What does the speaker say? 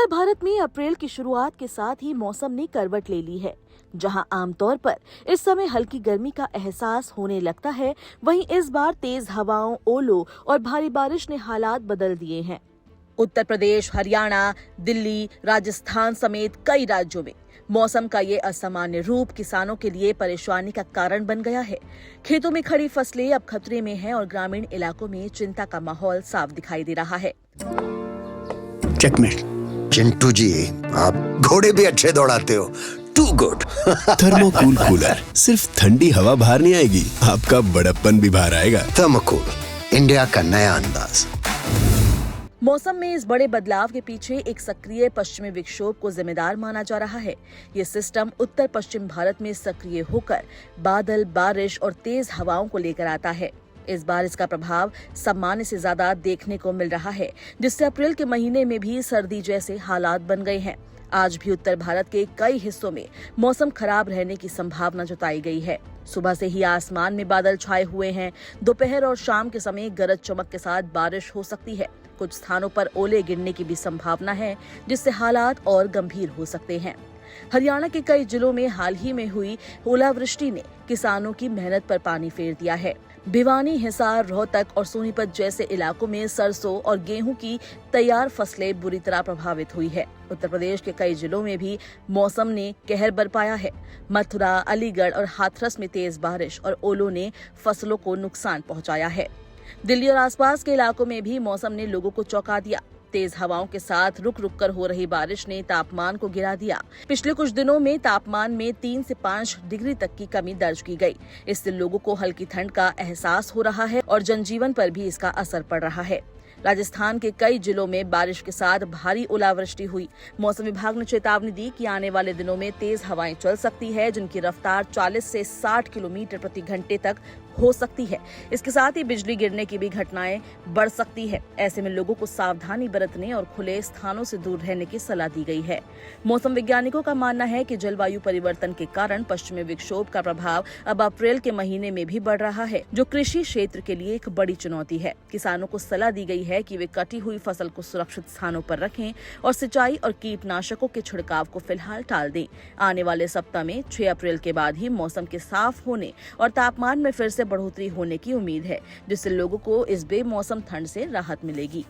उत्तर भारत में अप्रैल की शुरुआत के साथ ही मौसम ने करवट ले ली है। जहां आमतौर पर इस समय हल्की गर्मी का एहसास होने लगता है, वहीं इस बार तेज हवाओं, ओलों और भारी बारिश ने हालात बदल दिए हैं। उत्तर प्रदेश, हरियाणा, दिल्ली, राजस्थान समेत कई राज्यों में मौसम का ये असामान्य रूप किसानों के लिए परेशानी का कारण बन गया है। खेतों में खड़ी फसलें अब खतरे में हैं और ग्रामीण इलाकों में चिंता का माहौल साफ दिखाई दे रहा है। चेकमेट। चिंटू जी, आप घोड़े भी अच्छे दौड़ाते हो। To good. थर्मोकूल कूलर, सिर्फ ठंडी हवा बाहर नहीं आएगी, आपका बड़प्पन भी बाहर आएगा। थर्मोकूल, इंडिया का नया अंदाज। मौसम में इस बड़े बदलाव के पीछे एक सक्रिय पश्चिमी विक्षोभ को जिम्मेदार माना जा रहा है। ये सिस्टम उत्तर पश्चिम भारत में सक्रिय होकर बादल, बारिश और तेज हवाओं को लेकर आता है। इस बार इसका प्रभाव सामान्य से ज्यादा देखने को मिल रहा है, जिससे अप्रैल के महीने में भी सर्दी जैसे हालात बन गए हैं। आज भी उत्तर भारत के कई हिस्सों में मौसम खराब रहने की संभावना जताई गई है। सुबह से ही आसमान में बादल छाए हुए हैं। दोपहर और शाम के समय गरज चमक के साथ बारिश हो सकती है। कुछ स्थानों पर ओले गिरने की भी संभावना है, जिससे हालात और गंभीर हो सकते हैं। हरियाणा के कई जिलों में हाल ही में हुई ओलावृष्टि ने किसानों की मेहनत पर पानी फेर दिया है। भिवानी, हिसार, रोहतक और सोनीपत जैसे इलाकों में सरसों और गेहूं की तैयार फसलें बुरी तरह प्रभावित हुई है। उत्तर प्रदेश के कई जिलों में भी मौसम ने कहर बरपाया है। मथुरा, अलीगढ़ और हाथरस में तेज बारिश और ओलों ने फसलों को नुकसान पहुंचाया है। दिल्ली और आसपास के इलाकों में भी मौसम ने लोगों को चौंका दिया। तेज हवाओं के साथ रुक रुक कर हो रही बारिश ने तापमान को गिरा दिया। पिछले कुछ दिनों में तापमान में 3 से 5 डिग्री तक की कमी दर्ज की गई। इससे लोगों को हल्की ठंड का एहसास हो रहा है और जनजीवन पर भी इसका असर पड़ रहा है। राजस्थान के कई जिलों में बारिश के साथ भारी ओलावृष्टि हुई। मौसम विभाग ने चेतावनी दी कि आने वाले दिनों में तेज हवाएं चल सकती है, जिनकी रफ्तार 40 से 60 किलोमीटर प्रति घंटे तक हो सकती है। इसके साथ ही बिजली गिरने की भी घटनाएं बढ़ सकती है। ऐसे में लोगों को सावधानी बरतने और खुले स्थानों से दूर रहने की सलाह दी गई है। मौसम वैज्ञानिकों का मानना है कि जलवायु परिवर्तन के कारण पश्चिमी विक्षोभ का प्रभाव अब अप्रैल के महीने में भी बढ़ रहा है, जो कृषि क्षेत्र के लिए एक बड़ी चुनौती है। किसानों को सलाह दी गई है कि वे कटी हुई फसल को सुरक्षित स्थानों पर रखें और सिंचाई और कीटनाशकों के छिड़काव को फिलहाल टाल दें। आने वाले सप्ताह में 6 अप्रैल के बाद ही मौसम के साफ होने और तापमान में फिर से बढ़ोतरी होने की उम्मीद है, जिससे लोगों को इस बेमौसम ठंड से राहत मिलेगी।